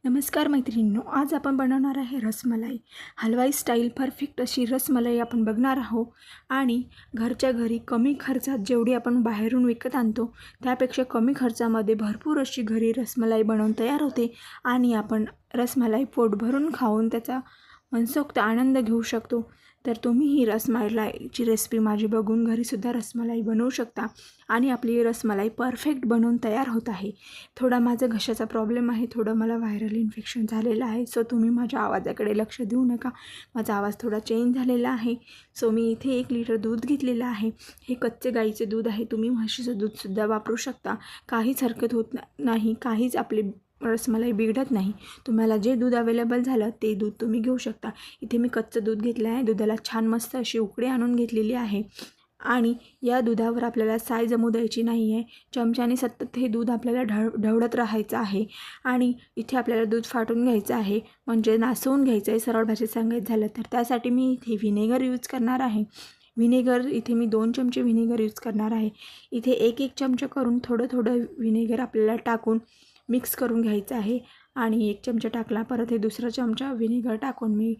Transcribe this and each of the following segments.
नमस्कार मैत्रिणींनो, आज आपण बनवणार आहे रसमलाई. हलवाई स्टाईल परफेक्ट अशी रसमलाई आपण बघणार आहोत. आणि घरच्या घरी कमी खर्चात जेवढी आपण बाहेरून विकत आणतो त्यापेक्षा कमी खर्चामध्ये भरपूर अशी घरी रसमलाई बनवून तयार होते आणि आपण रसमलाई पोट भरून खाऊन त्याचा मनसोक्त आनंद घेऊ शकतो. तर तुम्ही ही रसमलाईची रेसिपी माझी बघून घरीसुद्धा रसमलाई बनवू शकता आणि आपली रसमलाई परफेक्ट बनवून तयार होत आहे. थोडा माझा घशाचा प्रॉब्लेम आहे, थोडं मला व्हायरल इन्फेक्शन झालेलं आहे, सो तुम्ही माझ्या आवाजाकडे लक्ष देऊ नका. माझा आवाज थोडा चेंज झालेला आहे. सो मी इथे 1 लिटर दूध घेतलेलं आहे. हे कच्चे गाईचे दूध आहे. तुम्ही म्हशीचं दूधसुद्धा वापरू शकता. काहीच हरकत होत नाही, काहीच आपली रसमलाई बिघडत नाही. तुम्हाला जे दूध अवेलेबल झालं ते दूध तुम्ही घेऊ शकता. इथे मी कच्चं दूध घेतलं आहे. दुधाला छान मस्त अशी उकळी आणून घेतलेली आहे आणि या दुधावर आपल्याला साय जमू द्यायची नाही आहे. चमच्याने सतत हे दूध आपल्याला ढवळत राहायचं आहे आणि इथे आपल्याला दूध फाटून घ्यायचं आहे, म्हणजे नासवून घ्यायचं आहे सरळ भाषेत सांगायचं झालं तर. त्यासाठी मी इथे व्हिनेगर यूज करणार आहे. व्हिनेगर इथे मी 2 चमचे व्हिनेगर यूज करणार आहे. इथे 1-1 चमचा करून थोडं थोडं व्हिनेगर आपल्याला टाकून मिक्स करून घ्यायचं आहे. आणि 1 चमचा टाकला, परत हे दुसरा चमचा व्हिनेगर टाकून मी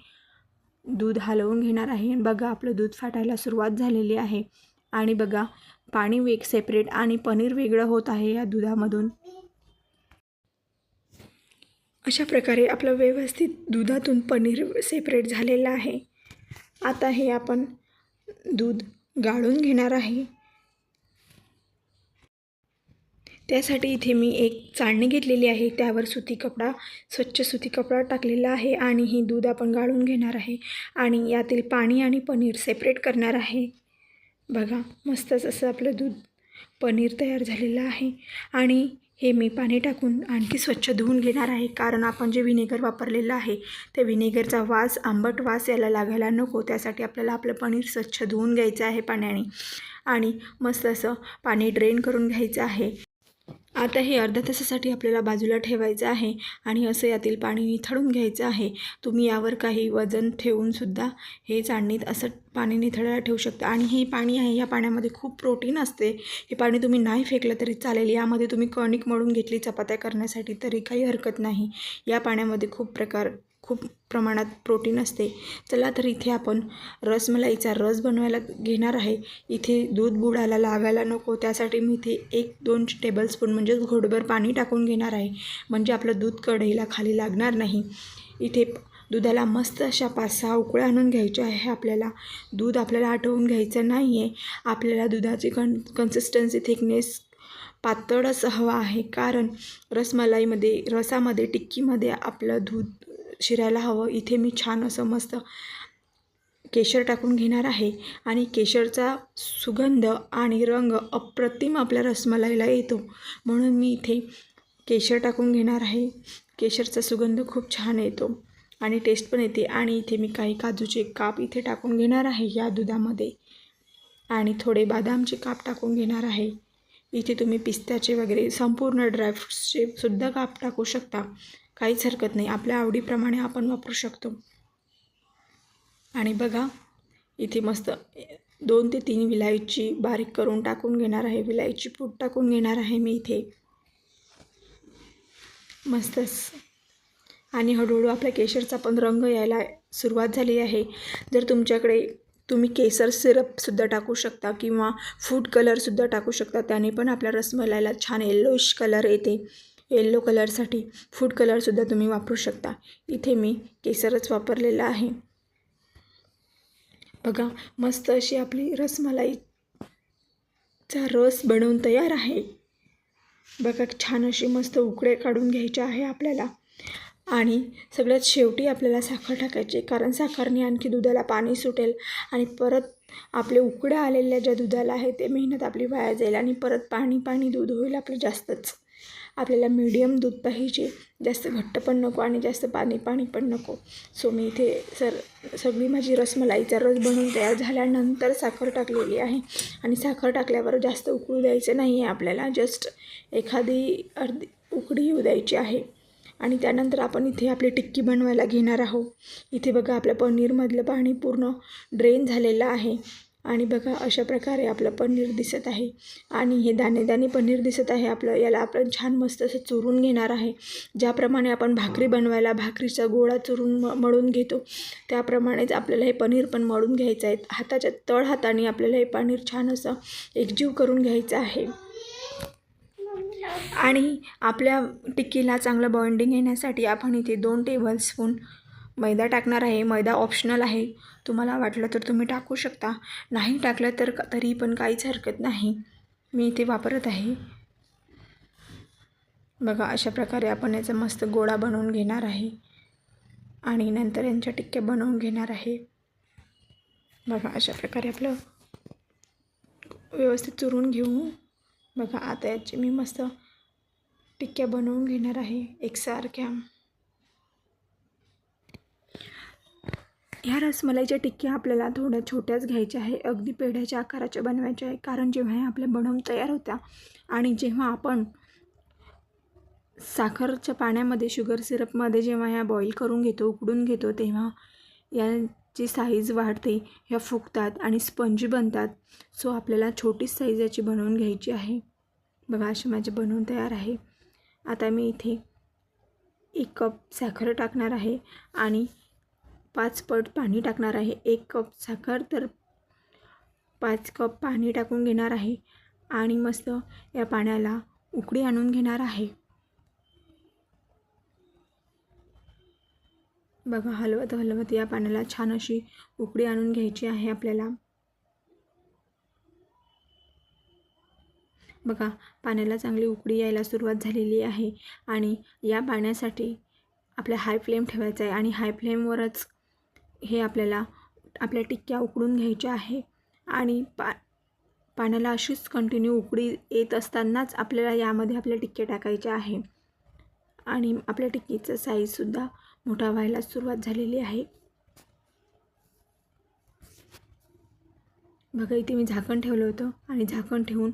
दूध हलवून घेणार आहे. बघा आपलं दूध फाटायला सुरुवात झालेली आहे आणि बघा पाणी सेपरेट आणि पनीर वेगळं होत आहे या दुधामधून. अशा प्रकारे आपलं व्यवस्थित दुधातून पनीर सेपरेट झालेलं आहे. आता हे आपण दूध गाळून घेणार आहे. त्यासाठी इथे मी एक चाळणी घेतलेली आहे, त्यावर स्वच्छ सुती कपडा टाकलेला आहे आणि हे दूध आपण गाळून घेणार आहे आणि यातील पाणी आणि पनीर सेपरेट करणार आहे. बघा मस्तच असं आपलं दूध पनीर तयार झालेलं आहे आणि हे मी पाणी टाकून आणखी स्वच्छ धुवून घेणार आहे, कारण आपण जे व्हिनेगर वापरलेलं आहे त्या व्हिनेगरचा वास, आंबट वास याला लागायला नको. त्यासाठी आपल्याला आपलं पनीर स्वच्छ धुवून घ्यायचं आहे पाण्याने आणि मस्त असं पाणी ड्रेन करून घ्यायचं आहे. आता हे अर्ध्या तासासाठी आपल्याला बाजूला ठेवायचं आहे आणि असं यातील पाणी निथळून घ्यायचं आहे. तुम्ही यावर काही वजन ठेवूनसुद्धा हे चाळणीत असं पाणी निथळायला ठेवू शकता. आणि हे पाणी आहे, या पाण्यामध्ये खूप प्रोटीन असते. हे पाणी तुम्ही नाही फेकलं तरी चालेल. यामध्ये तुम्ही कणिक मळून घेतली चपात्या करण्यासाठी तरी काही हरकत नाही. या पाण्यामध्ये खूप प्रमाणात प्रोटीन असते. चला तर इथे आपण रसमलाईचा रस बनवायला घेणार आहे. इथे दूध बुडायला लागायला नको, त्यासाठी मी इथे 1-2 टेबलस्पून म्हणजेच घोटभर पाणी टाकून घेणार आहे, म्हणजे आपलं दूध कढईला खाली लागणार नाही. इथे दुधाला मस्त अशा 5-6 उकळ्या आणून घ्यायच्या आहे. आपल्याला दूध आटवून घ्यायचं नाही आहे. आपल्याला दुधाची कन्सिस्टन्सी, थिकनेस पातळच हवा आहे, कारण रसामध्ये टिक्कीमध्ये आपलं दूध शिरायला हवं. इथे मी छान असं मस्त केशर टाकून घेणार आहे आणि केशरचा सुगंध आणि रंग अप्रतिम आपल्या रसमलाईला येतो, म्हणून मी इथे केशर टाकून घेणार आहे. केशरचा सुगंध खूप छान येतो आणि टेस्ट पण येते. आणि इथे मी काही काजूचे काप इथे टाकून घेणार आहे या दुधामध्ये आणि थोडे बदामचे काप टाकून घेणार आहे. इथे तुम्ही पिस्त्याचे वगैरे संपूर्ण ड्रायफ्रूट्सचे सुद्धा काप टाकू शकता, काहीच हरकत नाही. आपल्या आवडीप्रमाणे आपण वापरू शकतो. आणि बघा इथे मस्त 2 ते 3 विलायची बारीक करून टाकून घेणार आहे. विलायची पूड टाकून घेणार आहे मी इथे मस्तच. आणि हळूहळू आपल्या केशरचा पण रंग यायला सुरुवात झाली आहे. जर तुमच्याकडे तुम्ही केसर सिरपसुद्धा टाकू शकता किंवा फूड कलरसुद्धा टाकू शकता, त्याने पण आपल्या रसमलाईला छान येल्लोइश कलर येते. येल्लो कलरसाठी फूड कलरसुद्धा तुम्ही वापरू शकता. इथे मी केसरच वापरलेला आहे. बघा मस्त अशी आपली रसमलाईचा रस बनवून तयार आहे. बघा छान अशी मस्त उकळे काढून घ्यायचे आहे आपल्याला. आणि सगळ्यात शेवटी आपल्याला साखर टाकायची, कारण साखरने आणखी दुधाला पाणी सुटेल आणि परत आपले उकड्या आलेल्या ज्या दुधाला आहे ते मेहनत आपली वाया जाईल आणि परत पाणी दूध होईल आपलं जास्तच. आपल्याला मीडियम दूध पाहिजे, जास्त घट्ट पण नको आणि जास्त पाणी पण नको. सो मी इथे सगळी माझी रसमलाईचा रस बनवून तयार झाल्यानंतर साखर टाकलेली आहे आणि साखर टाकल्यावर जास्त उकळू द्यायचं नाही आहे आपल्याला, जस्ट अर्धी उकळी येऊ द्यायची आहे. आणि त्यानंतर आपण इथे आपली टिक्की बनवायला घेणार आहोत. इथे बघा आपल्या पनीरमधलं पाणी पूर्ण ड्रेन झालेलं आहे आणि बघा अशा प्रकारे आपलं पनीर दिसत आहे आणि हे दाणे पनीर दिसत आहे आपलं. याला आपण छान मस्त असं चुरून घेणार आहे. ज्याप्रमाणे आपण भाकरी बनवायला भाकरीचा गोळा चुरून मळून घेतो त्याप्रमाणेच आपल्याला हे पनीर पण मळून घ्यायचं आहे. हाताच्या तळ हाताने आपल्याला हे पनीर छान असं एकजीव करून घ्यायचं आहे. आणि आपल्या टिक्कीला चांगलं बॉन्डिंग येण्यासाठी आपण इथे 2 टेबलस्पून मैदा टाकणार आहे. मैदा ऑप्शनल आहे, तुम्हाला वाटलं तर तुम्ही टाकू शकता, नाही टाकलं तर तरी पण काहीच हरकत नाही. मी इथे वापरत आहे. बघा अशा प्रकारे आपण याचा मस्त गोळा बनवून घेणार आहे आणि नंतर यांच्या टिक्क्या बनवून घेणार आहे. बघा अशा प्रकारे आपलं व्यवस्थित चुरून घेऊ. बघा आता याची मी मस्त टिक्क्या बनवून घेणार आहे एकसारख्या. ह्या रसमलाईच्या टिक्क्या आपल्याला थोड्या छोट्याच घ्यायच्या आहे, अगदी पेढ्याच्या आकाराच्या बनवायच्या आहे. कारण जेव्हा ह्या आपल्या बनवून तयार होत्या आणि जेव्हा आपण साखरच्या पाण्यामध्ये शुगर सिरपमध्ये जेव्हा ह्या बॉईल करून घेतो, उकडून घेतो, तेव्हा यांची साईज वाढते, ह्या फुगतात आणि स्पंजी बनतात. सो आपल्याला छोटी साईज याची बनवून घ्यायची आहे. बघा अशी माझी बनवून तयार आहे. आता मी इथे 1 कप साखर टाकणार आहे आणि 5 पट पाणी टाकणार आहे. 1 कप साखर तर 5 कप पाणी टाकून घेणार आहे आणि मस्त या पाण्याला उकळी आणून घेणार आहे. बघा हलवत हलवत या पाण्याला छान अशी उकळी आणून घ्यायची आहे आपल्याला. बघा पाण्याला चांगली उकळी यायला सुरुवात झालेली आहे आणि या पाण्यासाठी आपल्या हाय फ्लेम ठेवायचा आहे आणि हाय फ्लेमवरच हे आपल्याला आपल्या टिक्क्या उकडून घ्यायच्या आहे. आणि पाण्याला अशीच कंटिन्यू उकळी येत असतानाच आपल्याला यामध्ये आपल्या टिक्क्या टाकायच्या आहे आणि आपल्या टिक्कीचा साईजसुद्धा मोठा व्हायला सुरुवात झालेली आहे. बघा इथे मी झाकण ठेवलं होतं आणि झाकण ठेवून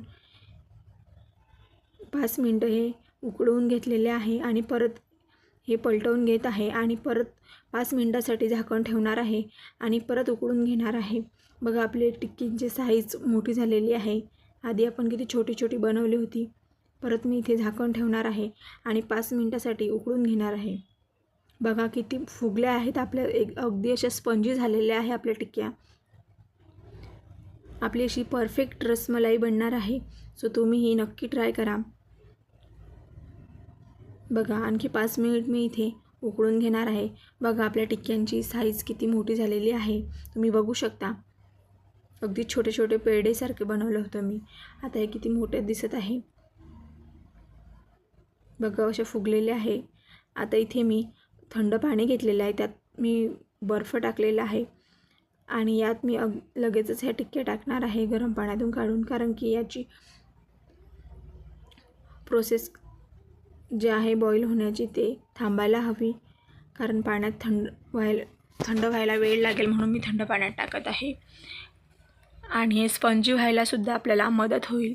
5 मिनटं हे उकळवून घेतलेले आहे आणि परत हे पलटवून घेत आहे आणि परत 5 मिनटासाठी झाकण ठेवणार आहे आणि परत उकळून घेणार आहे. बघा आपली टिक्कीची साईज मोठी झालेली आहे. आधी आपण किती छोटी छोटी बनवली होती. परत मी इथे झाकण ठेवणार आहे आणि 5 मिनटासाठी उकळून घेणार आहे. बघा किती फुगल्या आहेत आपल्या, अगदी अशा स्पंजी झालेल्या आहे आपल्या टिक्क्या. आपली अशी परफेक्ट रसमलाई बनणार आहे. सो तुम्ही ही नक्की ट्राय करा. बघा आणखी 5 मिनिट मी इथे उकळून घेणार आहे. बघा आपल्या टिक्क्यांची साईज किती मोठी झालेली आहे, तुम्ही बघू शकता. अगदी छोटे छोटे पेढेसारखे बनवलं होतं मी, आता हे किती मोठे दिसत आहे. बघा अशा फुगलेले आहे. आता इथे मी थंड पाणी घेतलेलं आहे, त्यात मी बर्फ टाकलेला आहे आणि यात मी लगेचच ह्या टिक्क्या टाकणार आहे गरम पाण्यातून काढून. कारण की याची प्रोसेस जे आहे बॉईल होण्याची ते थांबायला हवी, कारण पाण्यात थंड व्हायला वेळ लागेल, म्हणून मी थंड पाण्यात टाकत आहे. आणि हे स्पंजी व्हायलासुद्धा आपल्याला मदत होईल,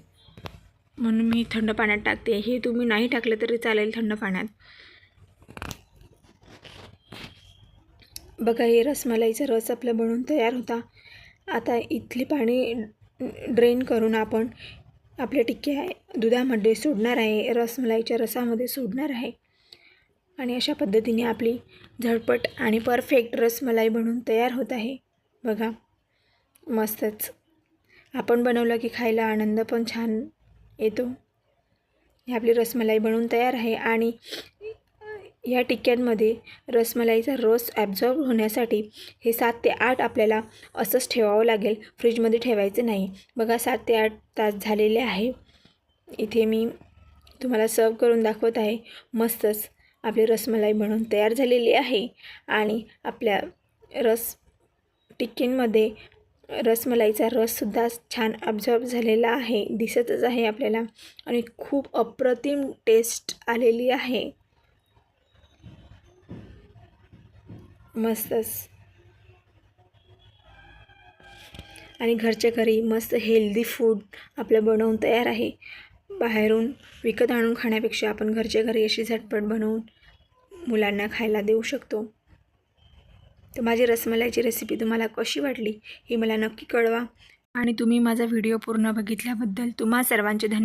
म्हणून मी थंड पाण्यात टाकते. हे तुम्ही नाही टाकलं तरी चालेल थंड पाण्यात. बघा हे रसमलाईचा रस आपला बनवून तयार होता. आता इथले पाणी ड्रेन करून आपण आपल्या टिक्क्या दुधामध्ये सोडणार आहे, रसमलाईच्या रसामध्ये सोडणार आहे आणि अशा पद्धतीने आपली झटपट आणि परफेक्ट रसमलाई बनवून तयार होत आहे. बघा मस्तच. आपण बनवलं की खायला आनंद पण छान येतो. ही आपली रसमलाई बनवून तयार आहे आणि या टिक्क्यांमध्ये रसमलाईचा रस ॲब्झॉर्ब होण्यासाठी हे 7 ते 8 आपल्याला असंच ठेवावं लागेल, फ्रीजमध्ये ठेवायचं नाही. बघा 7 ते 8 तास झालेले आहे. इथे मी तुम्हाला सर्व करून दाखवत आहे. मस्तच आपली रसमलाई बनवून तयार झालेली आहे आणि आपल्या टिक्कींमध्ये रसमलाईचा रससुद्धा छान ॲब्झॉर्ब झालेला आहे, दिसतच आहे आपल्याला आणि खूप अप्रतिम टेस्ट आलेली आहे. मस्तच. आणि घरच्या घरी मस्त हेल्दी फूड आपलं बनवून तयार आहे. बाहेरून विकत आणून खाण्यापेक्षा आपण घरच्या घरी अशी झटपट बनवून मुलांना खायला देऊ शकतो. तर माझी रसमलाईची रेसिपी तुम्हाला कशी वाटली हे मला नक्की कळवा. आणि तुम्ही माझा व्हिडिओ पूर्ण बघितल्याबद्दल तुम्हा सर्वांचे धन्यवाद.